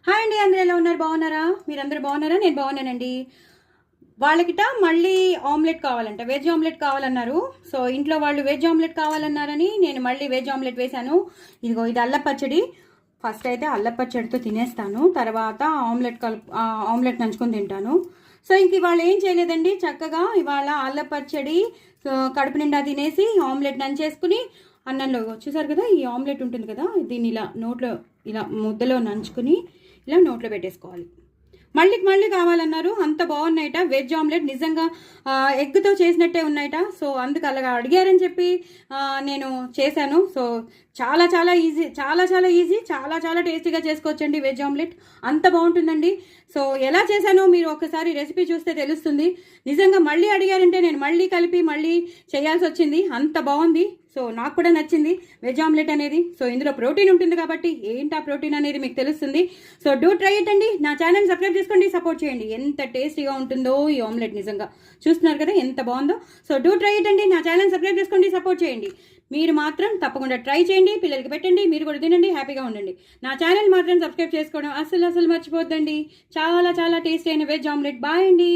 Hi అండి, అందరూ ఎలా ఉన్నారు? బాగున్నారా? మీరందరూ బాగున్నారా? నేను బాగున్నానండి. వాళ్ళకిట మళ్ళీ ఆమ్లెట్ కావాలంట, వెజ్ ఆమ్లెట్ కావాలన్నారు. సో ఇంట్లో వాళ్ళు వెజ్ ఆమ్లెట్ కావాలన్నారని నేను మళ్ళీ వెజ్ ఆమ్లెట్ వేశాను. ఇదిగో ఇది అల్ల పచ్చడి. ఫస్ట్ అయితే అల్ల పచ్చడితో తినేస్తాను, తర్వాత ఆమ్లెట్ నంచుకొని తింటాను. సో ఇంక ఇవాళ ఏం చేయలేదండి, చక్కగా ఇవాళ అల్ల పచ్చడి కడుపు నిండా తినేసి ఆమ్లెట్ నంచేసుకుని అన్నంలో చూసారు కదా, ఈ ఆమ్లెట్ ఉంటుంది కదా, దీన్ని ఇలా నోట్లో ఇలా ముద్దలో నంచుకుని ఇలా నోట్లో పెట్టేసుకోవాలి. మళ్ళీ కావాలన్నారు. అంత బాగున్నాయట వెజ్ ఆమ్లెట్, నిజంగా ఎగ్తో చేసినట్టే ఉన్నాయట. సో అందుకు అలాగా అడిగారని చెప్పి నేను చేశాను. సో చాలా చాలా ఈజీ, చాలా ఈజీ, చాలా టేస్టీగా చేసుకోవచ్చండి వెజ్ ఆమ్లెట్. అంత బాగుంటుందండి. సో ఎలా చేశానో మీరు ఒకసారి రెసిపీ చూస్తే తెలుస్తుంది. నిజంగా మళ్ళీ అడిగారంటే నేను మళ్ళీ కలిపి మళ్ళీ చేయాల్సి వచ్చింది. అంత బాగుంది. సో నాకు కూడా నచ్చింది వెజ్ ఆమ్లెట్ అనేది. సో ఇందులో ప్రోటీన్ ఉంటుంది కాబట్టి ఏంటి ఆ ప్రోటీన్ అనేది మీకు తెలుస్తుంది. సో డూ ట్రై ఇట్ అండి. నా ఛానల్ సబ్స్క్రైబ్ చేసుకోండి, సపోర్ట్ చేయండి. ఎంత టేస్టీగా ఉంటుందో ఈ ఆమ్లెట్, నిజంగా చూస్తున్నారు కదా ఎంత బాగుందో. సో డూ ట్రై ఇట్ అండి. నా ఛానల్ సబ్స్క్రైబ్ చేసుకోండి, సపోర్ట్ చేయండి. మీరు మాత్రం తప్పకుండా ట్రై చేయండి, పిల్లలకి పెట్టండి, మీరు కూడా తినండి, హ్యాపీగా ఉండండి. నా ఛానల్ మాత్రం సబ్స్క్రైబ్ చేసుకోవడం అసలు మర్చిపోద్దండి. చాలా టేస్టీ అయిన వెజ్ ఆమ్లెట్. బాయ్ అండి.